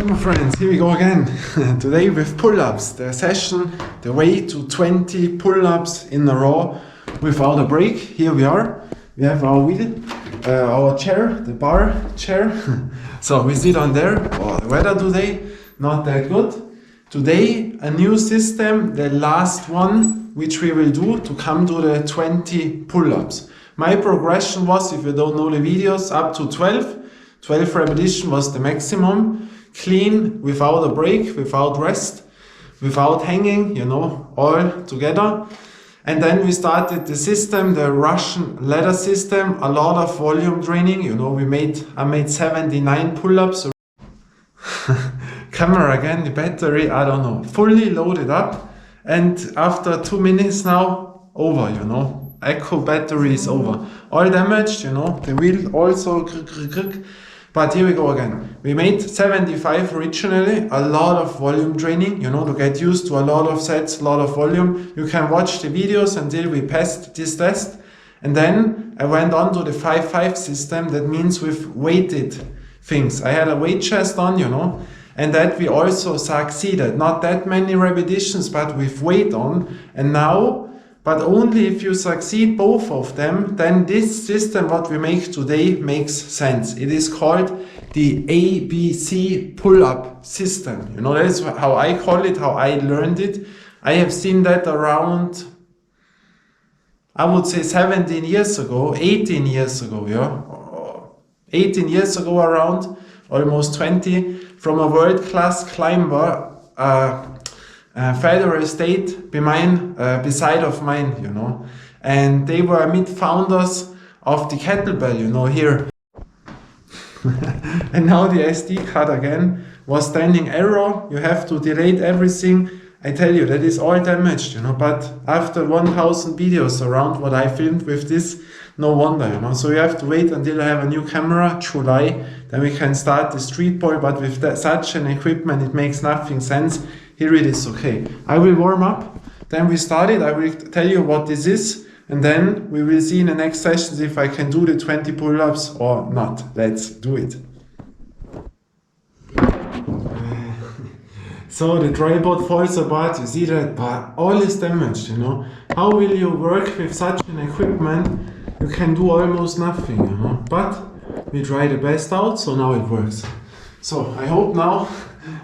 my friends, here we go again. Today with pull-ups, the session, the way to 20 pull-ups in a row without a break. Here we are, we have our wheel, our chair, the bar chair. So we sit on there. Oh, the weather today, not that good. Today, a new system, the last one, which we will do to come to the 20 pull-ups. My progression was, if you don't know the videos, up to 12. 12 repetition was the maximum, clean, without a break, without rest, without hanging, all together. And then we started the system, the Russian ladder system, a lot of volume training, I made 79 pull-ups. Camera again, the battery, I don't know, fully loaded up. And after 2 minutes now, over, Echo battery is over. All damaged, the wheel also. But here we go again. We made 75 originally, a lot of volume training, to get used to a lot of sets, a lot of volume. You can watch the videos until we passed this test. And then I went on to the 5-5 system, that means with weighted things. I had a weight chest on, and that we also succeeded. Not that many repetitions, but with weight on. And now, but only if you succeed both of them, then this system, what we make today, makes sense. It is called the ABC pull-up system. That is how I call it, how I learned it. I have seen that around, I would say 17 years ago, 18 years ago, 18 years ago around, almost 20, from a world-class climber, federal state beside of mine, and they were mid-founders of the kettlebell, here. And now the SD card again was standing error. You have to delete everything. I tell you, that is all damaged, but after 1000 videos around what I filmed with this, no wonder, So you have to wait until I have a new camera, July, then we can start the street ball, but with such an equipment, it makes nothing sense. Here it is, okay. I will warm up, then we start it. I will tell you what this is, and then we will see in the next sessions if I can do the 20 pull-ups or not. Let's do it. So the tripod falls apart, you see that, but all is damaged, How will you work with such an equipment? You can do almost nothing, But we try the best out, so now it works. So I hope now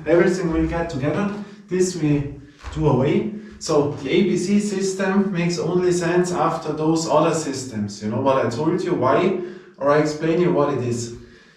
everything will get together. This we do away. So the ABC system makes only sense after those other systems. What I told you, why? Or I explain you what it is.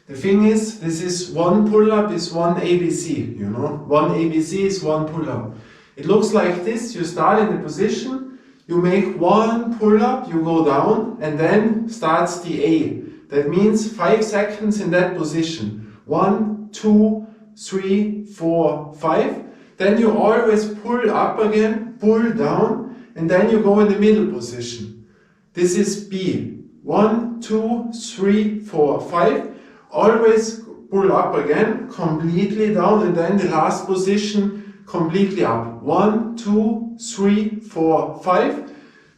The thing is, this is one pull-up is one ABC, One ABC is one pull-up. It looks like this. You start in the position, you make one pull-up, you go down, and then starts the A. That means 5 seconds in that position. 1, 2, 3, 4, 5. Then you always pull up again, pull down, and then you go in the middle position. This is B. 1, 2, 3, 4, 5. Always pull up again, completely down, and then the last position completely up. 1, 2, 3, 4, 5.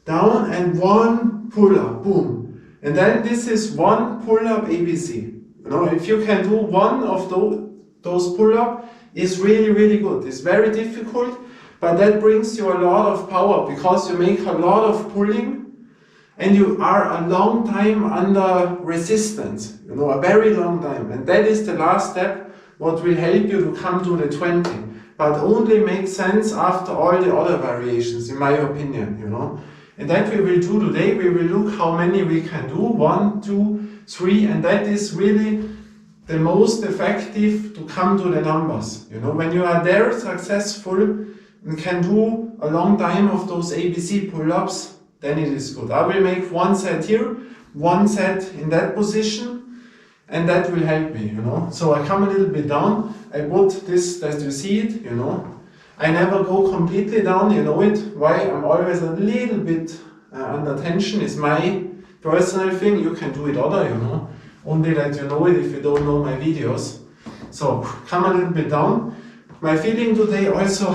Down and one pull up, boom. And then this is one pull up ABC. If you can do one of those pull up, is really, really good. It's very difficult, but that brings you a lot of power because you make a lot of pulling and you are a long time under resistance, a very long time. And that is the last step, what will help you to come to the 20, but only makes sense after all the other variations, in my opinion, And that we will do today. We will look how many we can do, 1, 2, 3, and that is really the most effective to come to the numbers. When you are there successful and can do a long time of those ABC pull-ups, then it is good. I will make one set here, one set in that position, and that will help me, So I come a little bit down, I put this, as you see it, I never go completely down, it. Why? I'm always a little bit under tension, is my personal thing. You can do it other, Only that you know it if you don't know my videos. So come a little bit down. My feeling today also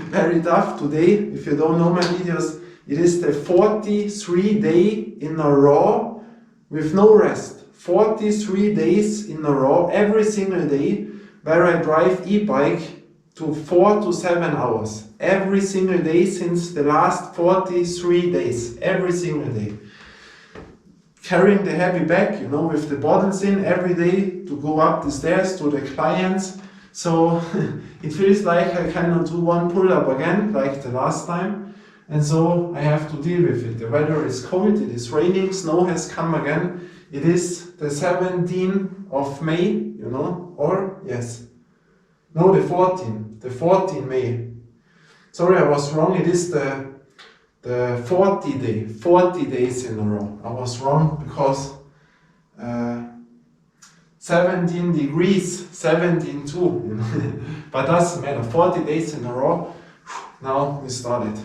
very tough today. If you don't know my videos, it is the 43 day in a row with no rest. 43 days in a row, every single day, where I drive e-bike to 4 to 7 hours every single day since the last 43 days, every single day. Carrying the heavy bag, you know, with the bottles in every day to go up the stairs to the clients. So it feels like I cannot do one pull-up again like the last time. And so I have to deal with it. The weather is cold, it is raining, snow has come again. It is the 17th of May, you know, or yes. No, the 14th May. Sorry, I was wrong, it is the 40 days in a row. I was wrong because 17 degrees, 17.2, you know. But doesn't matter, 40 days in a row. Now we started.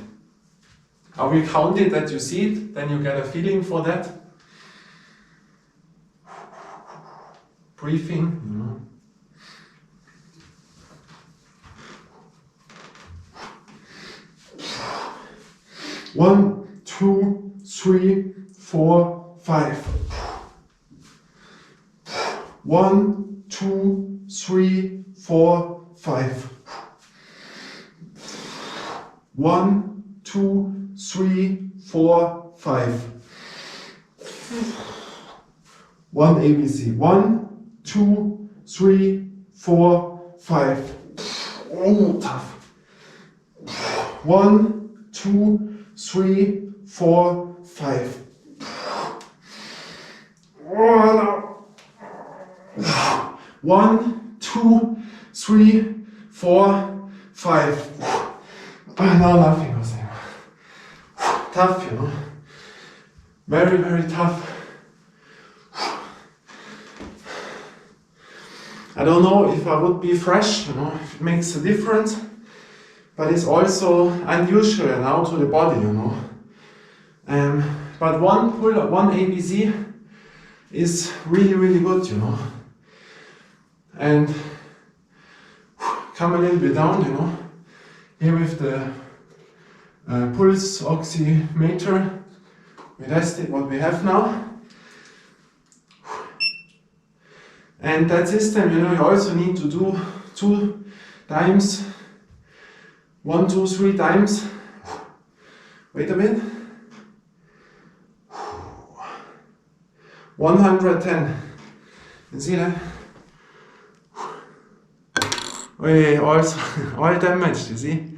I will count it that you see it, then you get a feeling for that. Breathing, you know. One, two, three, 4, 5. 1, 2, 3, 4, 5. 1, 2, 3, 4, 5. 1 ABC. 1, 2, 3, 4, 5. Oh, tough. 1, 2, 3, 4, 5. Oh, no. 1, 2, 3, 4, 5. Now nothing was there. Tough, you know. Very, very tough. I don't know if I would be fresh, you know, if it makes a difference. But it's also unusual now to the body, you know. But one pull-up, one ABC is really, really good, you know. And come a little bit down, you know. Here with the pulse oximeter, we tested what we have now. And that system, you know, you also need to do 2 times, 1, 2, 3 times. Wait a bit. 110. You see that? We also all damaged, you see?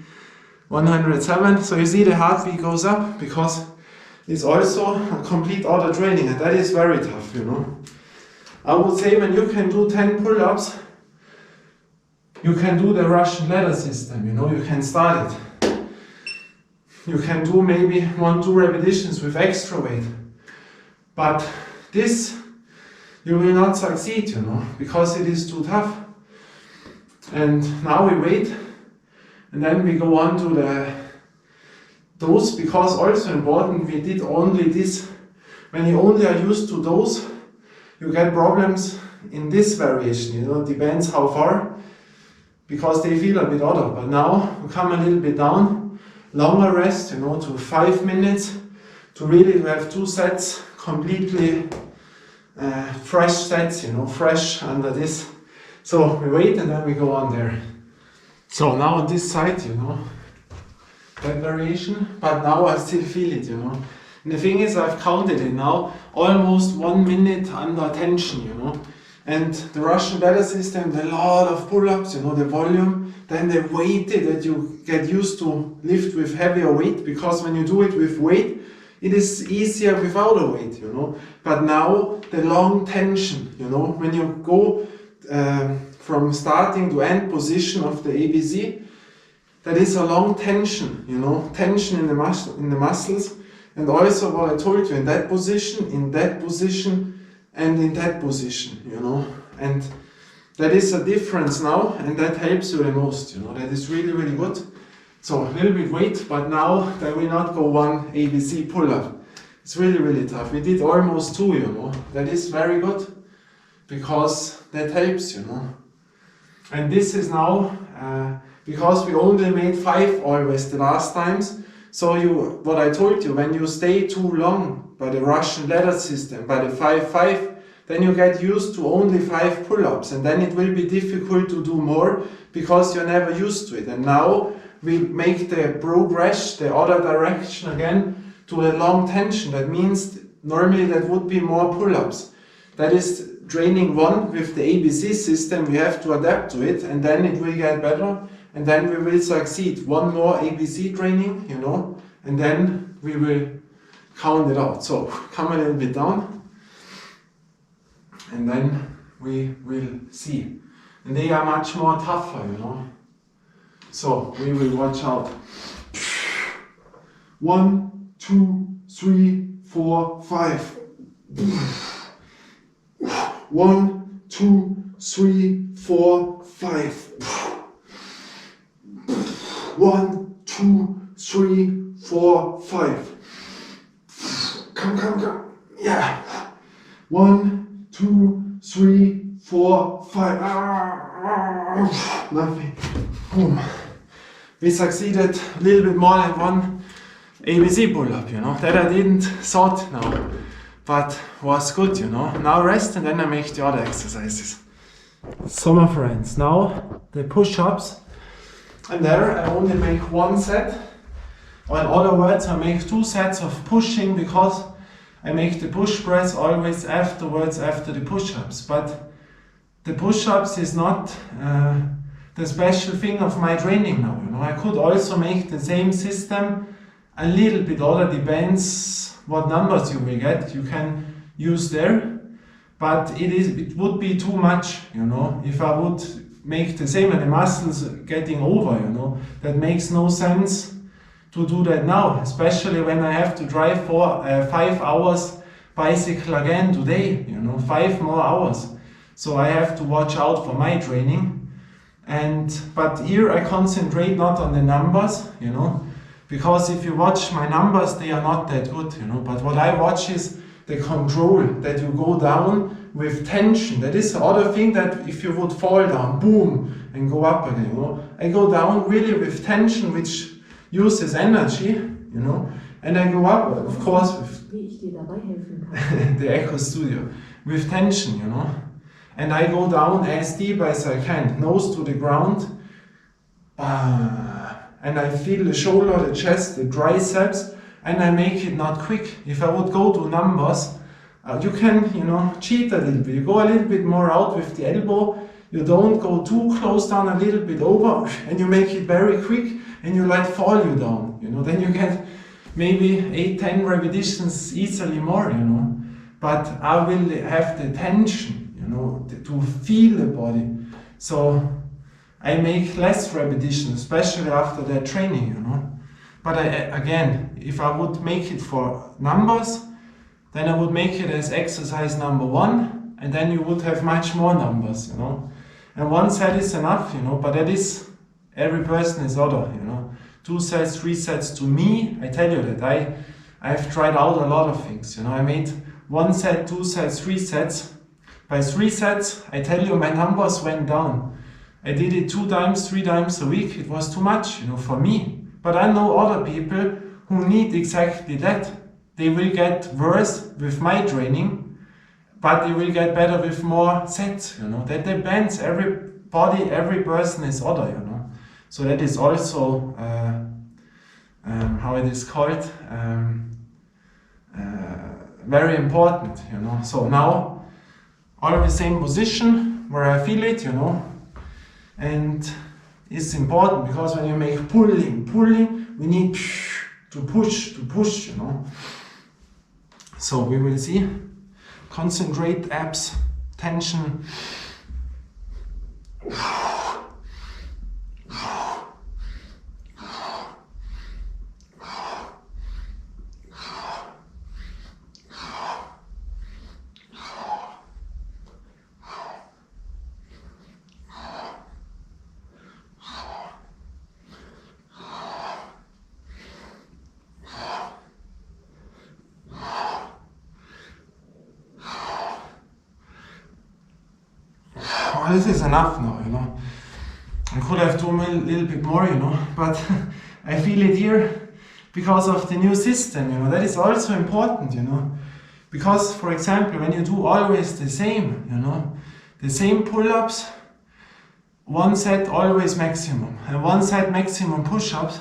107. So you see the heartbeat goes up because it's also a complete auto training, and that is very tough, you know. I would say when you can do 10 pull-ups, you can do the Russian ladder system, you know, you can start it. You can do maybe 1, 2 repetitions with extra weight. But this, you will not succeed, you know, because it is too tough. And now we wait, and then we go on to the dose, because also important, we did only this. When you only are used to dose, you get problems in this variation, you know, depends how far, because they feel a bit odd. But now we come a little bit down, longer rest, you know, to 5 minutes, to really have 2 sets, completely fresh sets, you know, fresh under this. So we wait and then we go on there. So now on this side, you know, that variation, but now I still feel it, you know. And the thing is, I've counted it now, almost 1 minute under tension, you know. And the Russian ladder system, a lot of pull-ups, you know, the volume, then the weight that you get used to lift with heavier weight, because when you do it with weight, it is easier without a weight, you know. But now the long tension, you know, when you go from starting to end position of the ABC, that is a long tension, you know, tension in the muscles. And also what I told you, in that position, and in that position, you know. And that is a difference now, and that helps you the most, you know. That is really, really good. So a little bit weight, but now I will not go 1 ABC pull-up. It's really, really tough. We did almost 2, you know. That is very good, because that helps, you know. And this is now, because we only made 5 always the last times. So what I told you, when you stay too long by the Russian ladder system, by the 5-5, then you get used to only 5 pull-ups, and then it will be difficult to do more because you're never used to it. And now we make the progress the other direction again to a long tension. That means normally that would be more pull-ups. That is training 1 with the ABC system. We have to adapt to it, and then it will get better, and then we will succeed. 1 more ABC training, you know, and then we will count it out. So come a little bit down, and then we will see. And they are much more tougher, you know. So we will watch out. 1, 2, 3, 4, 5. 1, 2, 3, 4, 5. 1, 2, 3, 4, 5. Come. Yeah. 1, 2, 3, 4, 5. Nothing. Boom. We succeeded a little bit more than 1 ABC pull-up, you know. That I didn't thought now, but was good, you know. Now rest, and then I make the other exercises. So my friends, now the push-ups. And there I only make 1 set. Or in other words, I make 2 sets of pushing because I make the push press always afterwards after the push-ups. But the push-ups is not the special thing of my training now. You know, I could also make the same system a little bit other, depends what numbers you will get. You can use there, but it would be too much, you know, if I would make the same and the muscles getting over, you know. That makes no sense to do that now, especially when I have to drive for 5 hours bicycle again today, you know, 5 more hours. So I have to watch out for my training. But here I concentrate not on the numbers, you know, because if you watch my numbers, they are not that good, you know. But what I watch is the control, that you go down with tension. That is the other thing, that if you would fall down, boom, and go up again, you know. I go down really with tension, which uses energy, you know, and I go up, of course, with the Echo Studio, with tension, you know. And I go down as deep as I can, nose to the ground, and I feel the shoulder, the chest, the triceps, and I make it not quick. If I would go to numbers, you can, you know, cheat a little bit. You go a little bit more out with the elbow, you don't go too close down, a little bit over, and you make it very quick, and you let fall you down, you know. Then you get maybe 8-10 repetitions easily more, you know. But I will have the tension, you know, to feel the body. So I make less repetitions, especially after that training, you know. But again, if I would make it for numbers, then I would make it as exercise number 1, and then you would have much more numbers, you know. And 1 set is enough, you know, but that is, every person is other, you know. 2 sets, 3 sets, to me, I tell you that I've tried out a lot of things, you know. I made 1 set, 2 sets, 3 sets. By 3 sets, I tell you, my numbers went down. I did it 2 times, 3 times a week. It was too much, you know, for me. But I know other people who need exactly that. They will get worse with my training, but they will get better with more sets, you know. That depends. Every body, every person is other, you know. So that is also how it is called, very important, you know. So now, always same position where I feel it, you know. And it's important because when you make pulling, we need to push, you know. So we will see. Concentrate, abs, tension. This is enough now, you know. I could have done a little bit more, you know, but I feel it here because of the new system, you know. That is also important, you know. Because, for example, when you do always the same, you know, the same pull-ups, one set always maximum, and one set maximum push-ups,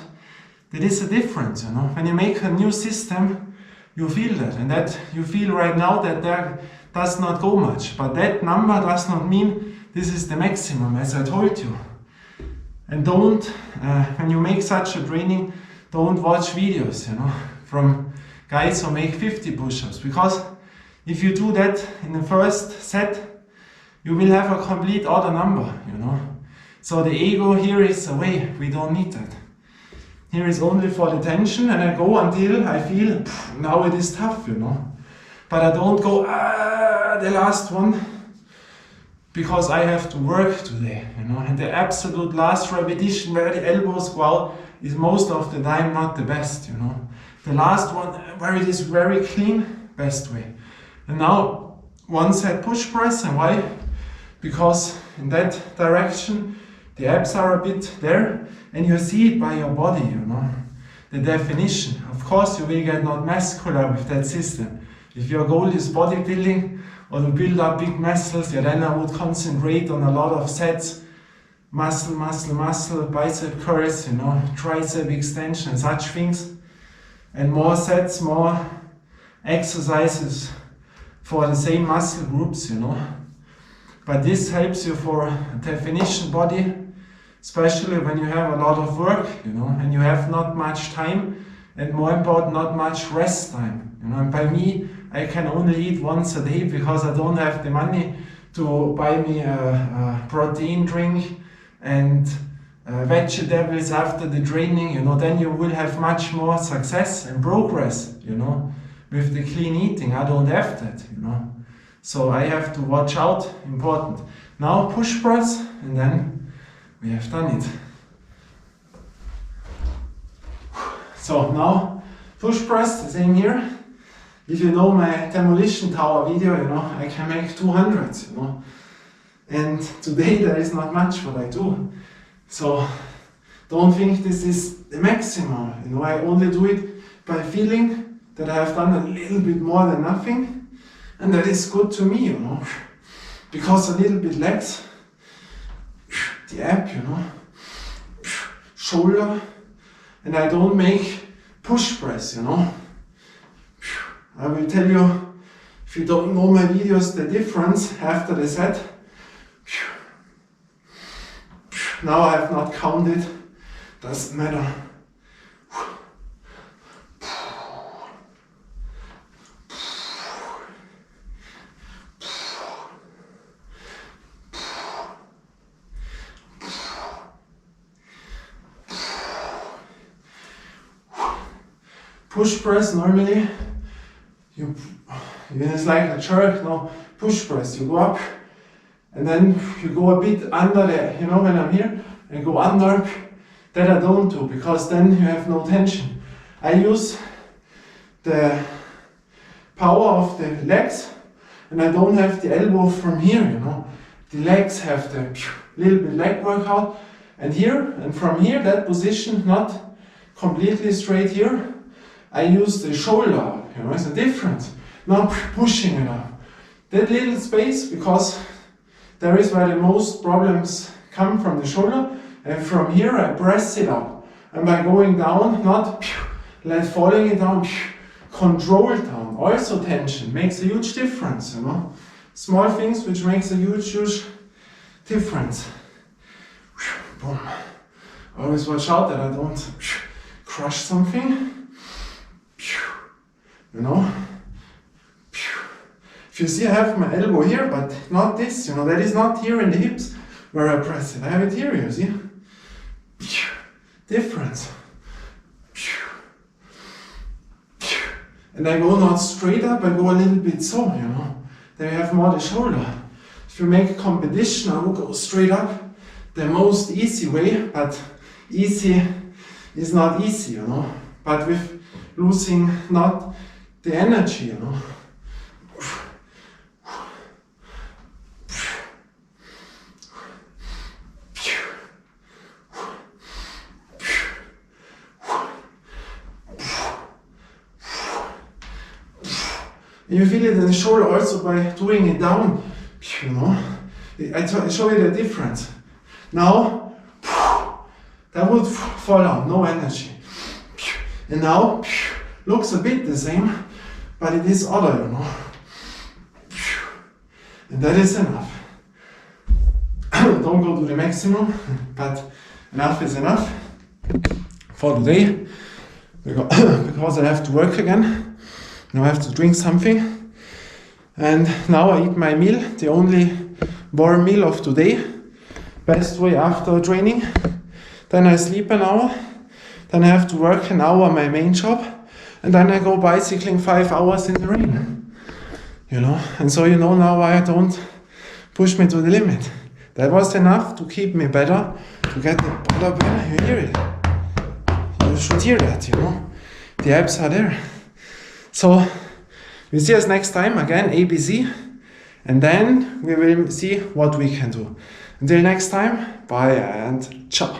there is a difference, you know. When you make a new system, you feel that, and that you feel right now that there does not go much, but that number does not mean this is the maximum, as I told you. And don't, when you make such a training, don't watch videos, you know, from guys who make 50 push-ups, because if you do that in the first set, you will have a complete other number, you know. So the ego here is away, we don't need that. Here is only for the tension, and I go until I feel, now it is tough, you know. But I don't go, the last one, because I have to work today, you know. And the absolute last repetition where the elbows go out is most of the time not the best, you know. The last one where it is very clean, best way. And now one set push press, and why? Because in that direction the abs are a bit there, and you see it by your body, you know, the definition. Of course you will get not muscular with that system. If your goal is bodybuilding or to build up big muscles, yeah, then I would concentrate on a lot of sets, muscle, bicep curls, you know, tricep extension, such things, and more sets, more exercises for the same muscle groups, you know. But this helps you for a definition body, especially when you have a lot of work, you know, and you have not much time, and more important, not much rest time, you know. And by me, I can only eat once a day because I don't have the money to buy me a protein drink and vegetables after the training, you know. Then you will have much more success and progress, you know, with the clean eating. I don't have that, you know. So I have to watch out, important. Now push press, and then we have done it. So now push press, the same here. If you know my demolition tower video, you know, I can make 200, you know. And today there is not much what I do. So don't think this is the maximum, you know. I only do it by feeling that I have done a little bit more than nothing. And that is good to me, you know, because a little bit legs, the ab, you know, shoulder, and I don't make push press, you know. I will tell you, if you don't know my videos, the difference after the set. Now I have not counted, doesn't matter. Push press, normally, it's like a jerk, no, push press, you go up, and then you go a bit under the, you know, when I'm here, I go under, that I don't do, because then you have no tension. I use the power of the legs, and I don't have the elbow from here, you know. The legs have the little bit leg workout, and here, and from here, that position, not completely straight here, I use the shoulder up, you know, it's a difference. Not pushing it up. That little space, because there is where the most problems come from the shoulder, and from here I press it up. And by going down, not like falling it down, control down, also tension, makes a huge difference, you know. Small things which makes a huge difference. Boom. Always watch out that I don't crush something. You know, if you see, I have my elbow here, but not this, you know, that is not here in the hips where I press it. I have it here, you see? Difference. And I go not straight up, I go a little bit so, you know. Then you have more the shoulder. If you make a competition, I will go straight up. The most easy way, but easy is not easy, you know. But with losing not the energy, you know. You feel it in the shoulder also by doing it down, you know. I show you the difference. Now, that would fall down, no energy. And now, looks a bit the same, but it is other, you know. And that is enough. Don't go to the maximum, but enough is enough for today. Because I have to work again. Now I have to drink something. And now I eat my meal, the only warm meal of today. Best way after training. Then I sleep an hour. Then I have to work an hour my main job. And then I go bicycling 5 hours in the rain. You know, and so you know now why I don't push me to the limit. That was enough to keep me better, to get the body better. You hear it. You should hear that, you know. The abs are there. So, we see us next time, again, ABC. And then we will see what we can do. Until next time, bye and ciao.